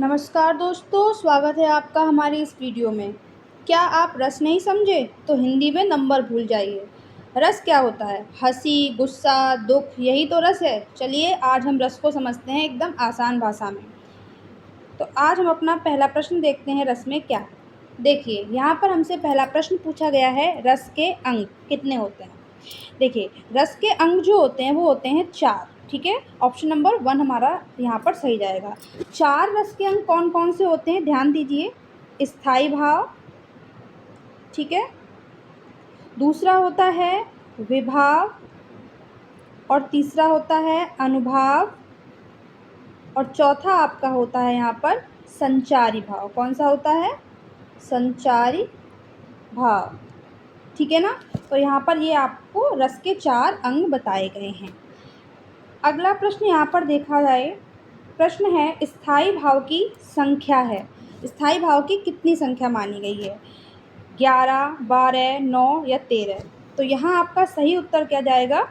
नमस्कार दोस्तों, स्वागत है आपका हमारी इस वीडियो में। क्या आप रस नहीं समझे तो हिंदी में नंबर भूल जाइए। रस क्या होता है? हंसी, गुस्सा, दुख, यही तो रस है। चलिए आज हम रस को समझते हैं एकदम आसान भाषा में। तो आज हम अपना पहला प्रश्न देखते हैं, रस में क्या है। देखिए यहाँ पर हमसे पहला प्रश्न पूछा गया है, रस के अंग कितने होते हैं। देखिए रस के अंग जो होते हैं वो होते हैं 4। ठीक है, ऑप्शन नंबर 1 हमारा यहाँ पर सही जाएगा। 4 रस के अंग कौन कौन से होते हैं, ध्यान दीजिए। स्थायी भाव, ठीक है, दूसरा होता है विभाव, और तीसरा होता है अनुभाव, और चौथा आपका होता है यहाँ पर संचारी भाव। कौन सा होता है? संचारी भाव। ठीक है ना। तो यहाँ पर ये आपको रस के 4 अंग बताए गए हैं। अगला प्रश्न यहाँ पर देखा जाए, प्रश्न है स्थायी भाव की संख्या है। स्थायी भाव की कितनी संख्या मानी गई है? 11, 12, 9 या 13। तो यहाँ आपका सही उत्तर क्या जाएगा?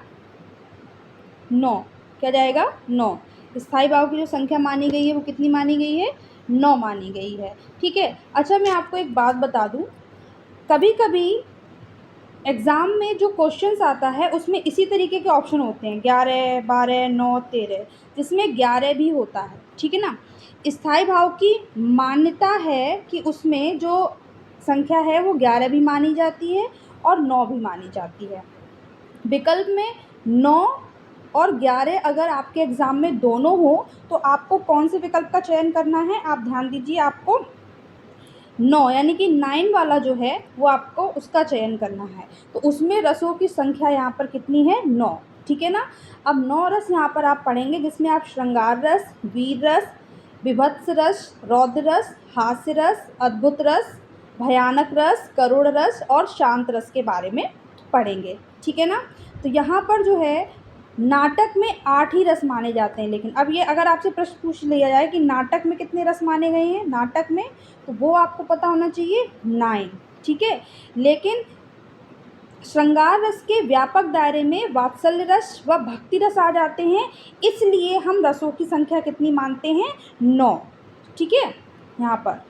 9। क्या जाएगा? 9। स्थायी भाव की जो संख्या मानी गई है वो कितनी मानी गई है? 9 मानी गई है। ठीक है। अच्छा, मैं आपको एक बात बता दूं, कभी कभी एग्ज़ाम में जो क्वेश्चंस आता है उसमें इसी तरीके के ऑप्शन होते हैं, 11, 12, 9, 13, जिसमें 11 भी होता है। ठीक है ना। स्थायी भाव की मान्यता है कि उसमें जो संख्या है वो 11 भी मानी जाती है और 9 भी मानी जाती है। विकल्प में 9 और 11 अगर आपके एग्ज़ाम में दोनों हो तो आपको कौन से विकल्प का चयन करना है? आप ध्यान दीजिए, आपको 9 यानी कि 9 वाला जो है वो आपको उसका चयन करना है। तो उसमें रसों की संख्या यहाँ पर कितनी है? 9। ठीक है ना। अब 9 रस यहाँ पर आप पढ़ेंगे, जिसमें आप श्रृंगार रस, वीर रस, विभत्स रस, रौद्र रस, हास्य रस, अद्भुत रस, भयानक रस, करुण रस और शांत रस के बारे में पढ़ेंगे। ठीक है ना। तो यहाँ पर जो है नाटक में 8 ही रस माने जाते हैं। लेकिन अब ये अगर आपसे प्रश्न पूछ लिया जाए कि नाटक में कितने रस माने गए हैं नाटक में, तो वो आपको पता होना चाहिए 9। ठीक है। लेकिन श्रृंगार रस के व्यापक दायरे में वात्सल्य रस व भक्ति रस आ जाते हैं, इसलिए हम रसों की संख्या कितनी मानते हैं? 9। ठीक है यहाँ पर।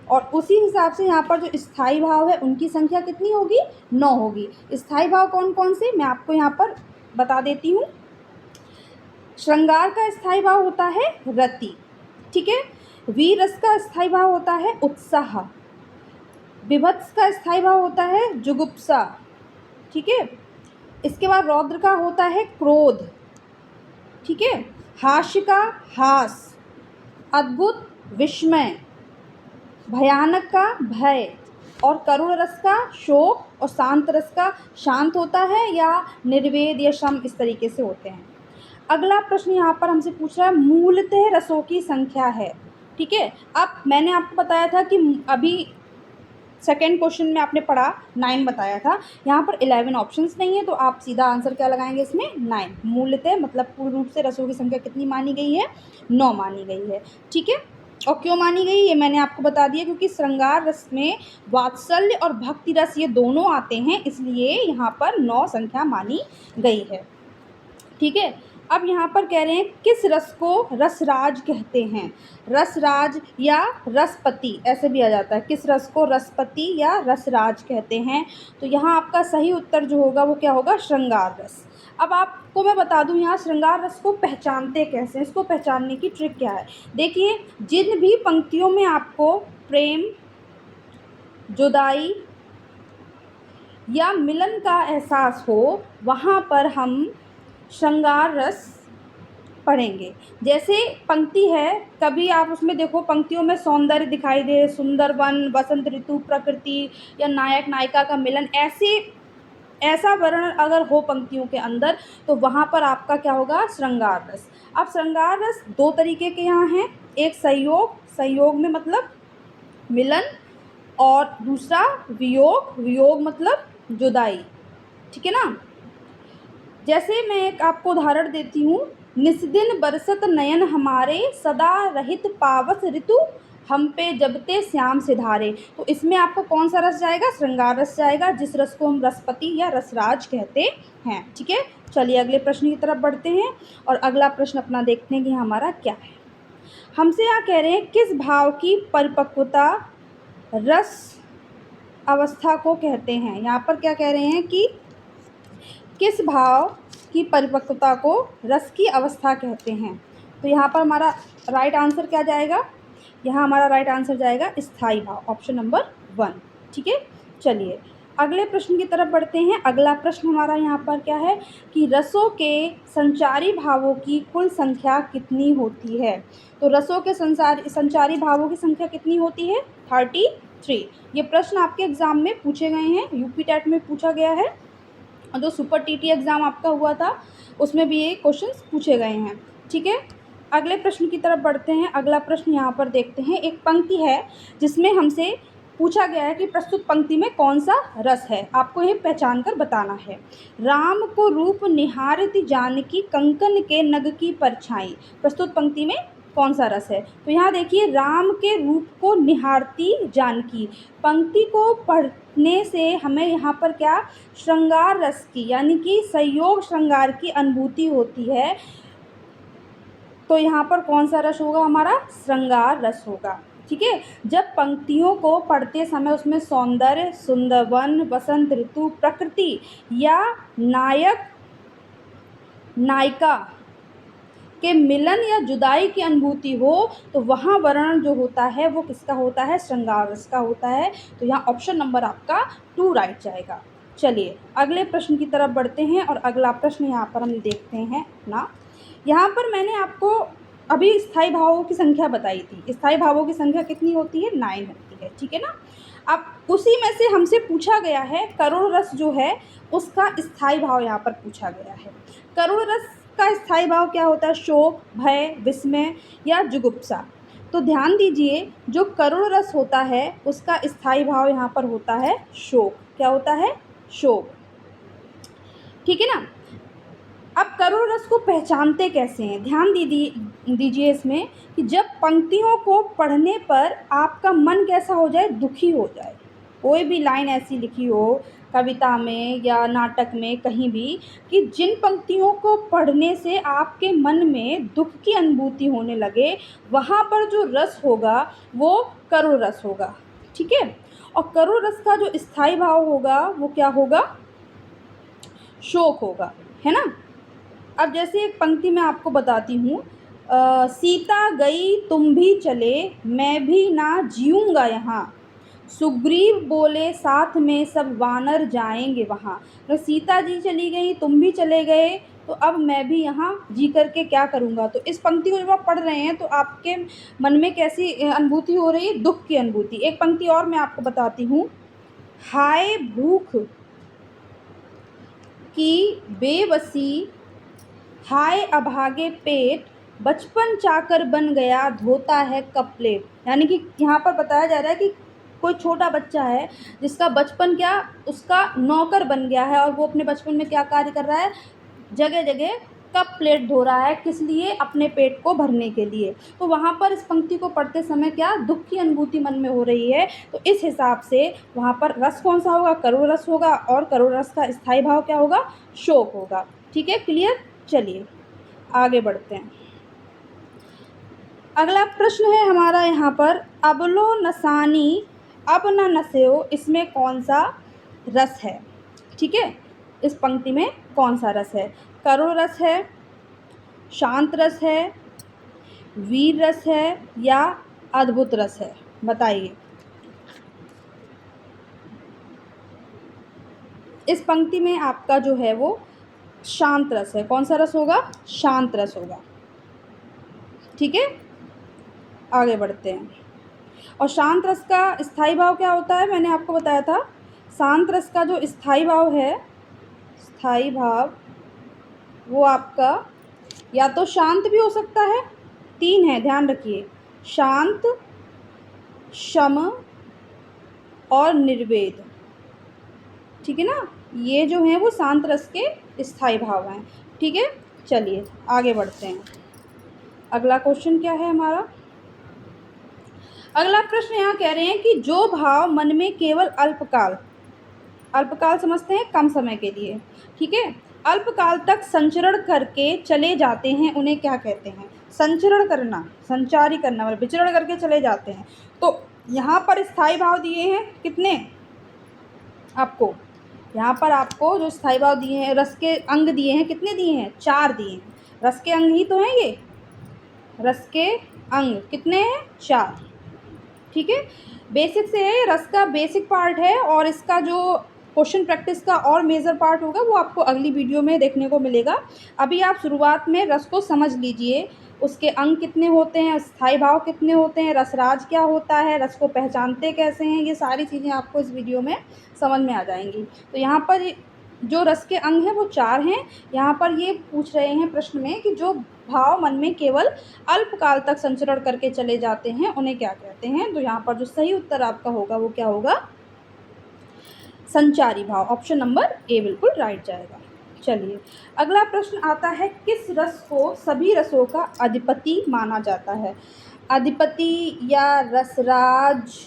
और उसी हिसाब से यहाँ पर जो स्थायी भाव है उनकी संख्या कितनी होगी? 9 होगी। स्थायी भाव कौन कौन से मैं आपको यहाँ पर बता देती हूँ। श्रृंगार का स्थायी भाव होता है रति। ठीक है। वीर रस का स्थायी भाव होता है उत्साह। विभत्स का स्थायी भाव होता है जुगुप्सा। ठीक है। इसके बाद रौद्र का होता है क्रोध। ठीक है। हास्य का हास, अद्भुत विस्मय, भयानक का भय, और करुण रस का शोक, और शांत रस का शांत होता है या निर्वेद या शम, इस तरीके से होते हैं। अगला प्रश्न यहाँ पर हमसे पूछ रहा है मूलतः रसों की संख्या है। ठीक है। अब मैंने आपको बताया था कि अभी सेकंड क्वेश्चन में आपने पढ़ा 9 बताया था, यहाँ पर 11 ऑप्शंस नहीं है, तो आप सीधा आंसर क्या लगाएंगे इसमें? 9। मूलतः मतलब पूर्ण रूप से रसों की संख्या कितनी मानी गई है? 9 मानी गई है। ठीक है। और क्यों मानी गई ये मैंने आपको बता दिया, क्योंकि श्रृंगार रस में वात्सल्य और भक्ति रस ये दोनों आते हैं, इसलिए यहाँ पर 9 संख्या मानी गई है। ठीक है। अब यहाँ पर कह रहे हैं किस रस को रसराज कहते हैं? रसराज या रसपति ऐसे भी आ जाता है। किस रस को रसपति या रसराज कहते हैं? तो यहाँ आपका सही उत्तर जो होगा वो क्या होगा? श्रृंगार रस। अब आपको मैं बता दूं यहाँ श्रृंगार रस को पहचानते कैसे, इसको पहचानने की ट्रिक क्या है। देखिए, जिन भी पंक्तियों में आपको प्रेम, जुदाई या मिलन का एहसास हो, वहाँ पर हम श्रृंगार रस पढ़ेंगे। जैसे पंक्ति है, कभी आप उसमें देखो पंक्तियों में सौंदर्य दिखाई दे, सुंदर वन, वसंत ऋतु, प्रकृति या नायक नायिका का मिलन, ऐसा वर्णन अगर हो पंक्तियों के अंदर, तो वहाँ पर आपका क्या होगा? श्रृंगार रस। अब श्रृंगार रस 2 तरीके के यहाँ हैं, एक संयोग, संयोग में मतलब मिलन, और दूसरा वियोग, वियोग मतलब जुदाई। ठीक है ना। जैसे मैं एक आपको उदाहरण देती हूँ, निस्दिन बरसत नयन हमारे, सदा रहित पावस ऋतु, हम पे जबते श्याम सिधारे। तो इसमें आपको कौन सा रस जाएगा? श्रृंगार रस जाएगा, जिस रस को हम रसपति या रसराज कहते हैं। ठीक है। चलिए अगले प्रश्न की तरफ बढ़ते हैं, और अगला प्रश्न अपना देखते हैं कि हमारा क्या है। हमसे यहाँ कह रहे हैं किस भाव की परिपक्वता रस अवस्था को कहते हैं। यहाँ पर क्या कह रहे हैं कि किस भाव की परिपक्वता को रस की अवस्था कहते हैं। तो यहाँ पर हमारा राइट आंसर क्या जाएगा, यहाँ हमारा राइट आंसर जाएगा स्थायी भाव, ऑप्शन नंबर 1। ठीक है, चलिए अगले प्रश्न की तरफ बढ़ते हैं। अगला प्रश्न हमारा यहाँ पर क्या है कि रसों के संचारी भावों की कुल संख्या कितनी होती है। तो रसों के संचारी भावों की संख्या कितनी होती है, 33। ये प्रश्न आपके एग्जाम में पूछे गए हैं, यूपी टेट में पूछा गया है, और जो सुपर टीटी एग्ज़ाम आपका हुआ था उसमें भी ये क्वेश्चंस पूछे गए हैं। ठीक है, अगले प्रश्न की तरफ बढ़ते हैं। अगला प्रश्न यहाँ पर देखते हैं। एक पंक्ति है जिसमें हमसे पूछा गया है कि प्रस्तुत पंक्ति में कौन सा रस है, आपको ये पहचान कर बताना है। राम को रूप निहारती जानकी कंकन के नग की परछाई, प्रस्तुत पंक्ति में कौन सा रस है। तो यहाँ देखिए, राम के रूप को निहारती जानकी, पंक्ति को पढ़ने से हमें यहाँ पर क्या, श्रृंगार रस की यानी कि संयोग श्रृंगार की अनुभूति होती है। तो यहाँ पर कौन सा रस होगा, हमारा श्रृंगार रस होगा। ठीक है, जब पंक्तियों को पढ़ते समय उसमें सौंदर्य, सुंदरवन, वसंत ऋतु, प्रकृति या नायक नायिका के मिलन या जुदाई की अनुभूति हो तो वहाँ वर्णन जो होता है वो किसका होता है, श्रृंगार रस का होता है। तो यहाँ ऑप्शन नंबर आपका 2 राइट जाएगा। चलिए अगले प्रश्न की तरफ बढ़ते हैं और अगला प्रश्न यहाँ पर हम देखते हैं ना। यहाँ पर मैंने आपको अभी स्थायी भावों की संख्या बताई थी। स्थायी भावों की संख्या कितनी होती है, 9 होती है। ठीक है ना, अब उसी में से हमसे पूछा गया है करुण रस जो है उसका स्थायी भाव यहाँ पर पूछा गया है। करुण रस का स्थायी भाव क्या होता है, शोक, भय, विस्मय या जुगुप्सा। तो ध्यान दीजिए, जो करुण रस होता है उसका स्थायी भाव यहाँ पर होता है शोक। क्या होता है, शोक। ठीक है ना, अब करुण रस को पहचानते कैसे हैं, ध्यान दीजिए इसमें कि जब पंक्तियों को पढ़ने पर आपका मन कैसा हो जाए, दुखी हो जाए। कोई भी लाइन ऐसी लिखी हो कविता में या नाटक में कहीं भी कि जिन पंक्तियों को पढ़ने से आपके मन में दुख की अनुभूति होने लगे, वहाँ पर जो रस होगा वो करुण रस होगा। ठीक है, और करुण रस का जो स्थायी भाव होगा वो क्या होगा, शोक होगा, है ना। अब जैसे एक पंक्ति मैं आपको बताती हूँ, सीता गई तुम भी चले मैं भी ना जीऊँगा यहाँ, सुग्रीव बोले साथ में सब वानर जाएंगे वहाँ। तो सीता जी चली गई, तुम भी चले गए, तो अब मैं भी यहाँ जी करके क्या करूँगा। तो इस पंक्ति को जब आप पढ़ रहे हैं तो आपके मन में कैसी अनुभूति हो रही है, दुख की अनुभूति। एक पंक्ति और मैं आपको बताती हूँ, हाय भूख की बेबसी, हाय अभागे पेट, बचपन चाकर बन गया धोता है कप प्लेट। यानी कि यहाँ पर बताया जा रहा है कि कोई छोटा बच्चा है जिसका बचपन क्या, उसका नौकर बन गया है और वो अपने बचपन में क्या कार्य कर रहा है, जगह जगह कप प्लेट धो रहा है, किस लिए, अपने पेट को भरने के लिए। तो वहाँ पर इस पंक्ति को पढ़ते समय क्या, दुख की अनुभूति मन में हो रही है। तो इस हिसाब से वहाँ पर रस कौन सा होगा, करुण रस होगा, और करुण रस का स्थायी भाव क्या होगा, शोक होगा। ठीक है, क्लियर। चलिए आगे बढ़ते हैं। अगला प्रश्न है हमारा यहाँ पर, अबलो नसानी अब न नसेओ, इसमें कौन सा रस है। ठीक है, इस पंक्ति में कौन सा रस है, करुण रस है, शांत रस है, वीर रस है या अद्भुत रस है, बताइए। इस पंक्ति में आपका जो है वो शांत रस है। कौन सा रस होगा, शांत रस होगा। ठीक है, आगे बढ़ते हैं। और शांत रस का स्थायी भाव क्या होता है, मैंने आपको बताया था। शांत रस का जो स्थायी भाव है, स्थायी भाव वो आपका या तो शांत भी हो सकता है, 3 है, ध्यान रखिए, शांत, शम और निर्वेद। ठीक है ना, ये जो हैं वो शांत रस के स्थायी भाव हैं। ठीक है, चलिए आगे बढ़ते हैं। अगला क्वेश्चन क्या है हमारा, अगला प्रश्न यहाँ कह रहे हैं कि जो भाव मन में केवल अल्पकाल, अल्पकाल समझते हैं कम समय के लिए, ठीक है, अल्पकाल तक संचरण करके चले जाते हैं उन्हें क्या कहते हैं। संचरण करना, संचारी करना मतलब विचरण करके चले जाते हैं। तो यहाँ पर स्थायी भाव दिए हैं कितने आपको, यहाँ पर आपको जो स्थायी भाव दिए हैं, रस के अंग दिए हैं, कितने दिए हैं, 4 दिए हैं। रस के अंग ही तो हैं ये, रस के अंग कितने हैं, 4। ठीक है, बेसिक से है, रस का बेसिक पार्ट है और इसका जो क्वेश्चन प्रैक्टिस का और मेजर पार्ट होगा वो आपको अगली वीडियो में देखने को मिलेगा। अभी आप शुरुआत में रस को समझ लीजिए, उसके अंग कितने होते हैं, स्थायी भाव कितने होते हैं, रसराज क्या होता है, रस को पहचानते कैसे हैं, ये सारी चीज़ें आपको इस वीडियो में समझ में आ जाएंगी। तो यहाँ पर जो रस के अंग हैं वो 4 हैं। यहाँ पर ये पूछ रहे हैं प्रश्न में कि जो भाव मन में केवल अल्पकाल तक संचरण करके चले जाते हैं उन्हें क्या कहते हैं। तो यहाँ पर जो सही उत्तर आपका होगा वो क्या होगा, संचारी भाव। ऑप्शन नंबर ए बिल्कुल राइट जाएगा। चलिए अगला प्रश्न आता है, किस रस को सभी रसों का अधिपति माना जाता है। अधिपति या रसराज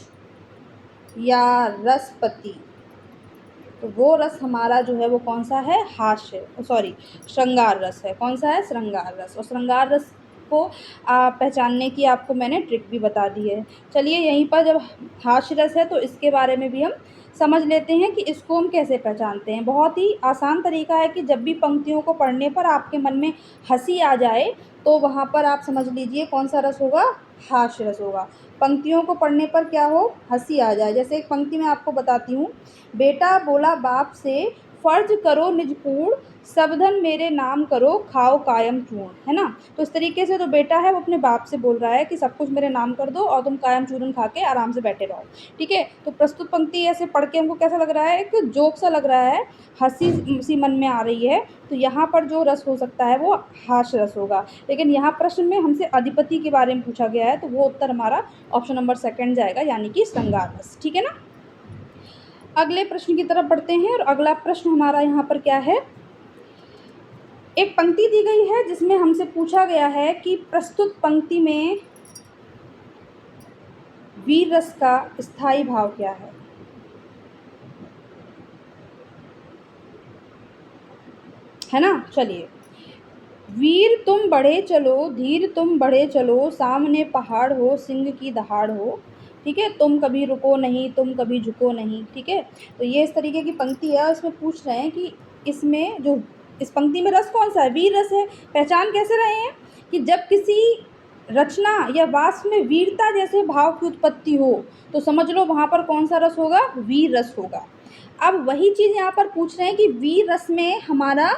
या रसपति, तो वो रस हमारा जो है वो कौन सा है, हास्य सॉरी श्रृंगार रस है। कौन सा है, श्रृंगार रस। और श्रृंगार रस को पहचानने की आपको मैंने ट्रिक भी बता दी है। चलिए यहीं पर जब हास्य रस है तो इसके बारे में भी हम समझ लेते हैं कि इसको हम कैसे पहचानते हैं। बहुत ही आसान तरीका है कि जब भी पंक्तियों को पढ़ने पर आपके मन में हंसी आ जाए तो वहाँ पर आप समझ लीजिए कौन सा रस होगा, हास्य रस होगा। पंक्तियों को पढ़ने पर क्या हो, हंसी आ जाए। जैसे एक पंक्ति मैं आपको बताती हूँ, बेटा बोला बाप से फर्ज करो निज पूर्ण, सब धन मेरे नाम करो खाओ कायम चूर्ण, है ना। तो इस तरीके से जो बेटा है वो अपने बाप से बोल रहा है कि सब कुछ मेरे नाम कर दो और तुम कायम चूर्ण खा के आराम से बैठे रहो। ठीक है, तो प्रस्तुत पंक्ति ऐसे पढ़ के हमको कैसा लग रहा है, एक जोक सा लग रहा है, हंसी सी मन में आ रही है। तो यहाँ पर जो रस हो सकता है वो हास्य रस होगा। लेकिन यहाँ प्रश्न में हमसे अधिपति के बारे में पूछा गया है तो वो उत्तर हमारा ऑप्शन नंबर 2 जाएगा, यानी कि श्रृंगार रस। ठीक है ना। अगले प्रश्न की तरफ बढ़ते हैं और अगला प्रश्न हमारा यहाँ पर क्या है, एक पंक्ति दी गई है जिसमें हमसे पूछा गया है कि प्रस्तुत पंक्ति में वीर रस का स्थायी भाव क्या है ना। चलिए, वीर तुम बढ़े चलो, धीर तुम बढ़े चलो, सामने पहाड़ हो सिंह की दहाड़ हो। ठीक है, तुम कभी रुको नहीं, तुम कभी झुको नहीं। ठीक है, तो ये इस तरीके की पंक्ति है। उसमें पूछ रहे हैं कि इसमें जो इस पंक्ति में रस कौन सा है, वीर रस है। पहचान कैसे रहे हैं कि जब किसी रचना या वास्तव में वीरता जैसे भाव की उत्पत्ति हो तो समझ लो वहाँ पर कौन सा रस होगा, वीर रस होगा। अब वही चीज़ यहाँ पर पूछ रहे हैं कि वीर रस में हमारा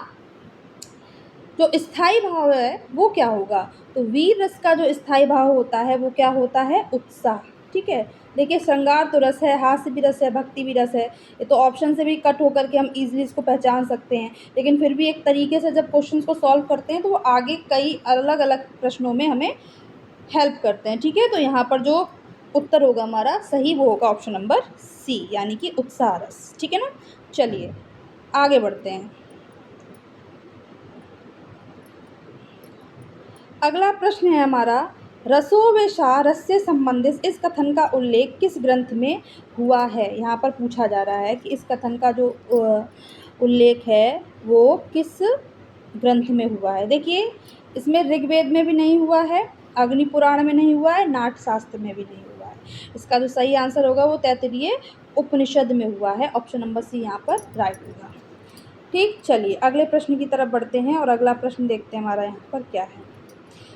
जो स्थायी भाव है वो क्या होगा। तो वीर रस का जो स्थायी भाव होता है वो क्या होता है, उत्साह। ठीक है, देखिए श्रृंगार तो रस है, हास्य भी रस है, भक्ति भी रस है। ये तो ऑप्शन से भी कट होकर के हम इजीली इसको पहचान सकते हैं। लेकिन फिर भी एक तरीके से जब क्वेश्चंस को सॉल्व करते हैं तो वो आगे कई अलग अलग प्रश्नों में हमें हेल्प करते हैं। ठीक है, तो यहाँ पर जो उत्तर होगा हमारा सही वो होगा ऑप्शन नंबर सी, यानी कि उत्साह रस। ठीक है ना। चलिए आगे बढ़ते हैं। अगला प्रश्न है हमारा, रसो व रस से संबंधित इस कथन का उल्लेख किस ग्रंथ में हुआ है। यहाँ पर पूछा जा रहा है कि इस कथन का जो उल्लेख है वो किस ग्रंथ में हुआ है। देखिए इसमें ऋग्वेद में भी नहीं हुआ है, अग्नि पुराण में नहीं हुआ है, नाट्यशास्त्र में भी नहीं हुआ है। इसका जो सही आंसर होगा वो तैत्तिरीय उपनिषद में हुआ है। ऑप्शन नंबर सी यहाँ पर राइट होगा। ठीक, चलिए अगले प्रश्न की तरफ बढ़ते हैं और अगला प्रश्न देखते हैं हमारा यहाँ पर क्या है।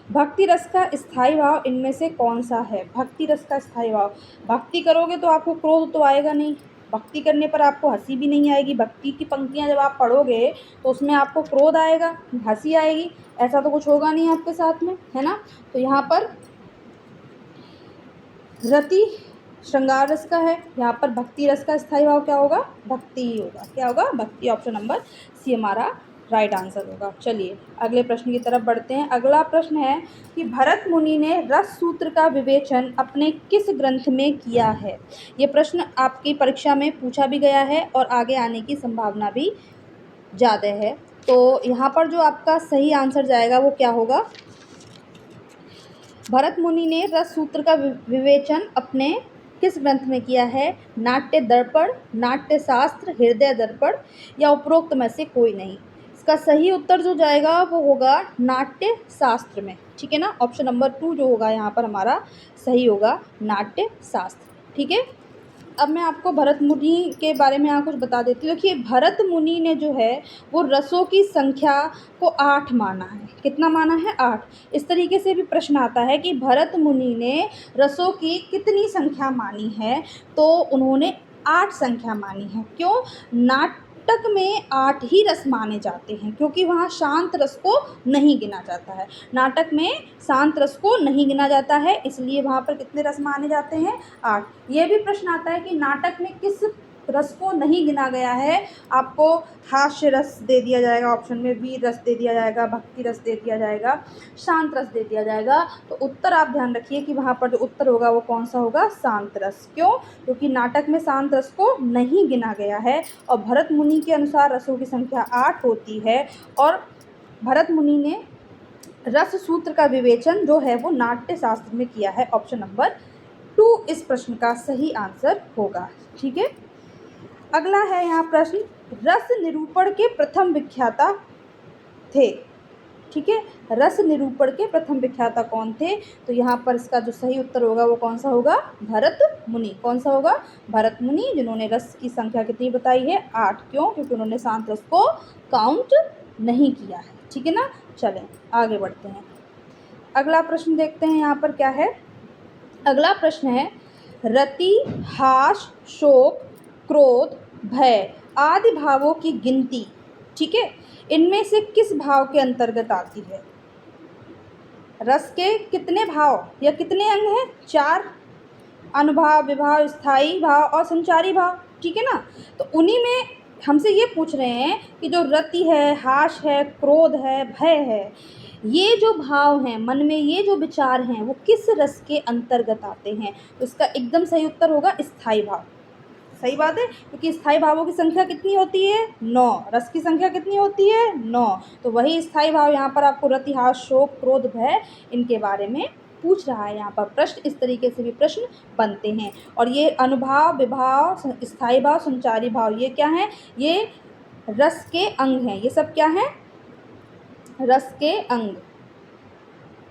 भक्ति रस का स्थायी भाव इनमें से कौन सा है। भक्ति रस का स्थायी भाव, भक्ति करोगे तो आपको क्रोध तो आएगा नहीं, भक्ति करने पर आपको हंसी भी नहीं आएगी। भक्ति की पंक्तियाँ जब आप पढ़ोगे तो उसमें आपको क्रोध आएगा, हंसी आएगी, ऐसा तो कुछ होगा नहीं आपके साथ में, है ना। तो यहाँ पर रति श्रृंगार रस का है, यहाँ पर भक्ति रस का स्थायी भाव क्या होगा, भक्ति ही होगा। क्या होगा, भक्ति। ऑप्शन नंबर सी हमारा राइट आंसर होगा। चलिए अगले प्रश्न की तरफ बढ़ते हैं। अगला प्रश्न है कि भरत मुनि ने रस सूत्र का विवेचन अपने किस ग्रंथ में किया है। ये प्रश्न आपकी परीक्षा में पूछा भी गया है और आगे आने की संभावना भी ज़्यादा है। तो यहाँ पर जो आपका सही आंसर जाएगा वो क्या होगा, भरत मुनि ने रस सूत्र का विवेचन अपने किस ग्रंथ में किया है। नाट्य दर्पण, नाट्य शास्त्र, हृदय दर्पण या उपरोक्त में से कोई नहीं। इसका सही उत्तर जो जाएगा वो होगा नाट्य शास्त्र में। ठीक है ना। ऑप्शन नंबर 2 जो होगा यहाँ पर हमारा सही होगा नाट्य शास्त्र। ठीक है। अब मैं आपको भरत मुनि के बारे में यहाँ कुछ बता देती हूँ। देखिए भरत मुनि ने जो है वो रसों की संख्या को 8 माना है। कितना माना है? 8। इस तरीके से भी प्रश्न आता है कि भरत मुनि ने रसों की कितनी संख्या मानी है, तो उन्होंने 8 संख्या मानी है। क्यों? नाटक में 8 ही रस माने जाते हैं, क्योंकि वहाँ शांत रस को नहीं गिना जाता है। नाटक में शांत रस को नहीं गिना जाता है, इसलिए वहाँ पर कितने रस माने जाते हैं? 8। ये भी प्रश्न आता है कि नाटक में किस रस को नहीं गिना गया है। आपको हास्य रस दे दिया जाएगा ऑप्शन में, वीर रस दे दिया जाएगा, भक्ति रस दे दिया जाएगा, शांत रस दे दिया जाएगा। तो उत्तर आप ध्यान रखिए कि वहाँ पर जो उत्तर होगा वो कौन सा होगा? शांत रस। क्यों? क्योंकि नाटक में शांत रस को नहीं गिना गया है और भरत मुनि के अनुसार रसों की संख्या 8 होती है और भरत मुनि ने रस सूत्र का विवेचन जो है वो नाट्य शास्त्र में किया है। ऑप्शन नंबर 2 इस प्रश्न का सही आंसर होगा। ठीक है। अगला है यहाँ प्रश्न, रस निरूपण के प्रथम विख्याता थे। ठीक है। रस निरूपण के प्रथम विख्याता कौन थे? तो यहाँ पर इसका जो सही उत्तर होगा वो कौन सा होगा? भरत मुनि। कौन सा होगा? भरत मुनि, जिन्होंने रस की संख्या कितनी बताई है? 8। क्यों? क्योंकि उन्होंने शांत रस को काउंट नहीं किया है। ठीक है ना। चलें आगे बढ़ते हैं। अगला प्रश्न देखते हैं यहाँ पर क्या है। अगला प्रश्न है, रति, हास, शोक, क्रोध, भय आदि भावों की गिनती, ठीक है, इनमें से किस भाव के अंतर्गत आती है? रस के कितने भाव या कितने अंग हैं? 4। अनुभाव, विभाव, स्थायी भाव और संचारी भाव। ठीक है ना। तो उन्हीं में हमसे ये पूछ रहे हैं कि जो रति है, हास है, क्रोध है, भय है, ये जो भाव हैं मन में, ये जो विचार हैं वो किस रस के अंतर्गत आते हैं? तो इसका एकदम सही उत्तर होगा स्थायी भाव। सही बात है, क्योंकि स्थायी भावों की संख्या कितनी होती है? 9। रस की संख्या कितनी होती है? 9। तो वही स्थायी भाव यहाँ पर आपको रति, हास, शोक, क्रोध, भय इनके बारे में पूछ रहा है यहाँ पर प्रश्न। इस तरीके से भी प्रश्न बनते हैं। और ये अनुभाव, विभाव, स्थायी भाव, संचारी भाव, ये क्या है? ये रस के अंग हैं। ये सब क्या है? रस के अंग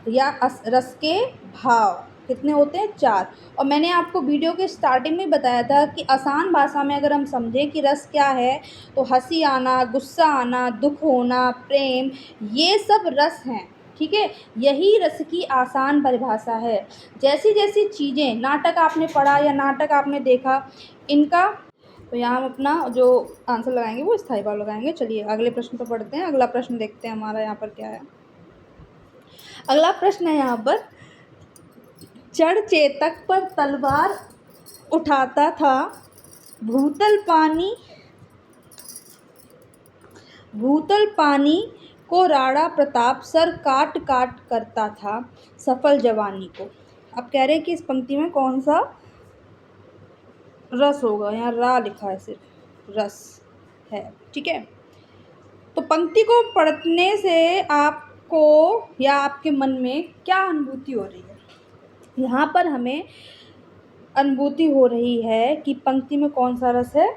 या रस के भाव कितने होते हैं? 4। और मैंने आपको वीडियो के स्टार्टिंग में बताया था कि आसान भाषा में अगर हम समझें कि रस क्या है, तो हंसी आना, गुस्सा आना, दुख होना, प्रेम, ये सब रस हैं। ठीक है। यही रस की आसान परिभाषा है। जैसी जैसी चीज़ें, नाटक आपने पढ़ा या नाटक आपने देखा, इनका तो यहाँ हम अपना जो आंसर लगाएंगे वो स्थायी भाव लगाएंगे। चलिए अगले प्रश्न पर पढ़ते हैं। अगला प्रश्न देखते हैं हमारा यहाँ पर क्या है। अगला प्रश्न है यहाँ पर, जड़ चेतक पर तलवार उठाता था, भूतल पानी को राणा प्रताप सर काट काट करता था सफल जवानी को। अब कह रहे हैं कि इस पंक्ति में कौन सा रस होगा? यहाँ रा लिखा है, सिर्फ रस है। ठीक है। तो पंक्ति को पढ़ने से आपको या आपके मन में क्या अनुभूति हो रही है? यहाँ पर हमें अनुभूति हो रही है कि पंक्ति में कौन सा रस है?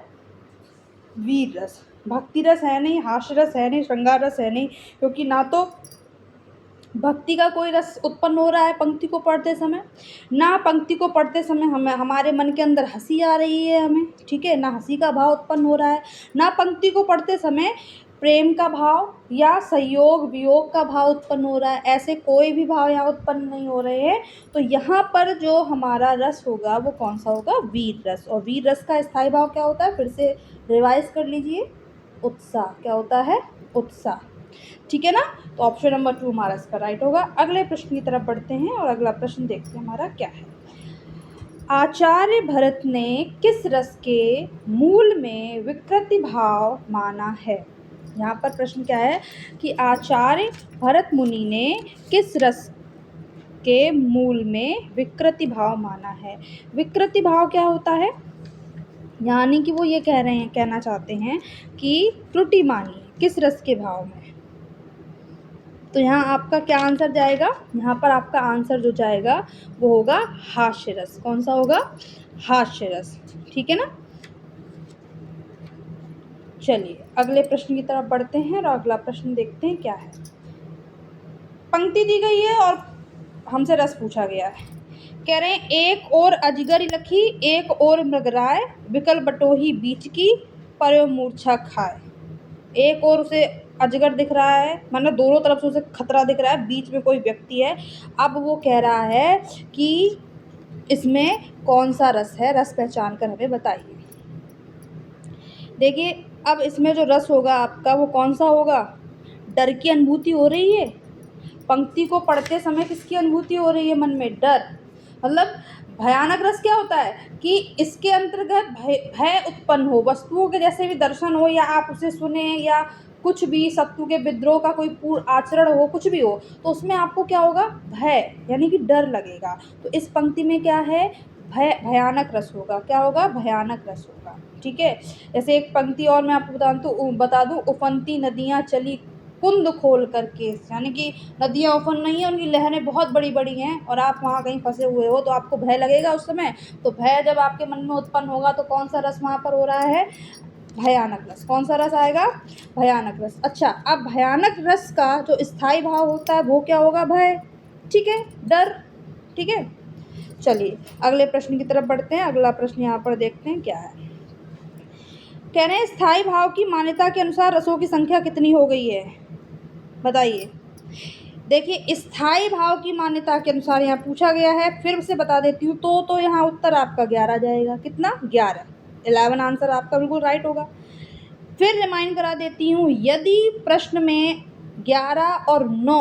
वीर रस। भक्ति रस है नहीं, हास्य रस है नहीं, श्रृंगार रस है नहीं, क्योंकि ना तो भक्ति का कोई रस उत्पन्न हो रहा है पंक्ति को पढ़ते समय, ना पंक्ति को पढ़ते समय हमें हमारे मन के अंदर हंसी आ रही है हमें। ठीक है। ना हंसी का भाव उत्पन्न हो रहा है, ना पंक्ति को पढ़ते समय प्रेम का भाव या संयोग वियोग का भाव उत्पन्न हो रहा है। ऐसे कोई भी भाव यहाँ उत्पन्न नहीं हो रहे हैं। तो यहाँ पर जो हमारा रस होगा वो कौन सा होगा? वीर रस। और वीर रस का स्थायी भाव क्या होता है? फिर से रिवाइज कर लीजिए, उत्साह। क्या होता है? उत्साह। ठीक है ना। तो ऑप्शन नंबर 2 हमारा इसका राइट होगा। अगले प्रश्न की तरफ बढ़ते हैं और अगला प्रश्न देखते हैं हमारा क्या है। आचार्य भरत ने किस रस के मूल में विकृति भाव माना है? यहाँ पर प्रश्न क्या है कि आचार्य भरत मुनि ने किस रस के मूल में विकृति भाव माना है? विकृति भाव क्या होता है? यानी कि वो ये कहना चाहते हैं कि त्रुटि मानिए किस रस के भाव में। तो यहाँ आपका क्या आंसर जाएगा? यहाँ पर आपका आंसर जो जाएगा वो होगा हास्य रस। कौन सा होगा? हास्य रस। ठीक है ना। चलिए अगले प्रश्न की तरफ बढ़ते हैं और अगला प्रश्न देखते हैं क्या है। पंक्ति दी गई है और हमसे रस पूछा गया है। कह रहे हैं एक और अजगर लखी एक और मृगराय, विकल बटोही बीच की पर्यो मूर्छा खाए। एक और उसे अजगर दिख रहा है, मतलब दोनों तरफ से उसे खतरा दिख रहा है, बीच में कोई व्यक्ति है। अब वो कह रहा है कि इसमें कौन सा रस है, रस पहचान कर हमें बताइए। देखिए अब इसमें जो रस होगा आपका वो कौन सा होगा? डर की अनुभूति हो रही है। पंक्ति को पढ़ते समय किसकी अनुभूति हो रही है मन में? डर। मतलब भयानक रस क्या होता है कि इसके अंतर्गत भय उत्पन्न हो, वस्तुओं के जैसे भी दर्शन हो या आप उसे सुने या कुछ भी शत्रु के विद्रोह का कोई पूर्ण आचरण हो, कुछ भी हो, तो उसमें आपको क्या होगा? भय, यानी कि डर लगेगा। तो इस पंक्ति में क्या है? भयानक रस होगा। क्या होगा? भयानक रस होगा। ठीक है। जैसे एक पंक्ति और मैं आपको बता दूं, उफनती नदियाँ चली कुंद खोल करके, यानी कि नदियाँ उफन नहीं है, उनकी लहरें बहुत बड़ी बड़ी हैं और आप वहाँ कहीं फंसे हुए हो तो आपको भय लगेगा उस समय। तो भय जब आपके मन में उत्पन्न होगा तो कौन सा रस वहाँ पर हो रहा है? भयानक रस। कौन सा रस आएगा? भयानक रस। अच्छा, अब भयानक रस का जो स्थायी भाव होता है वो क्या होगा? भय। ठीक है, डर। ठीक है, चलिए अगले प्रश्न की तरफ बढ़ते हैं। अगला प्रश्न यहाँ पर देखते हैं क्या है। कह रहे हैं स्थायी भाव की मान्यता के अनुसार रसों की संख्या कितनी हो गई है? बताइए। देखिए स्थायी भाव की मान्यता के अनुसार यहाँ पूछा गया है, फिर से बता देती हूँ। तो यहाँ उत्तर आपका 11 जाएगा। कितना? 11। 11 आंसर आपका बिल्कुल राइट होगा। फिर रिमाइंड करा देती हूँ, यदि प्रश्न में 11 और 9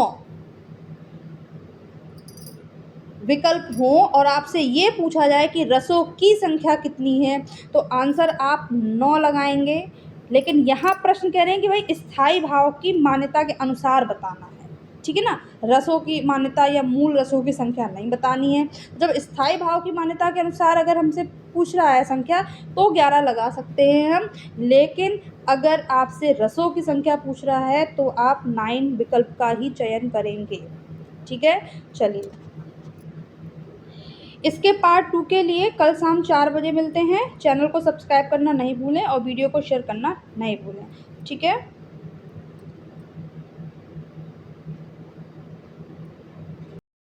विकल्प हो और आपसे ये पूछा जाए कि रसों की संख्या कितनी है, तो आंसर आप 9 लगाएंगे। लेकिन यहाँ प्रश्न कह रहे हैं कि भाई स्थायी भाव की मान्यता के अनुसार बताना है। ठीक है ना, रसों की मान्यता या मूल रसों की संख्या नहीं बतानी है। जब स्थायी भाव की मान्यता के अनुसार अगर हमसे पूछ रहा है संख्या तो 11 लगा सकते हैं हम। लेकिन अगर आपसे रसों की संख्या पूछ रहा है तो आप 9 विकल्प का ही चयन करेंगे। ठीक है, चलिए इसके पार्ट 2 के लिए कल शाम 4 बजे मिलते हैं। चैनल को सब्सक्राइब करना नहीं भूलें और वीडियो को शेयर करना नहीं भूलें। ठीक है।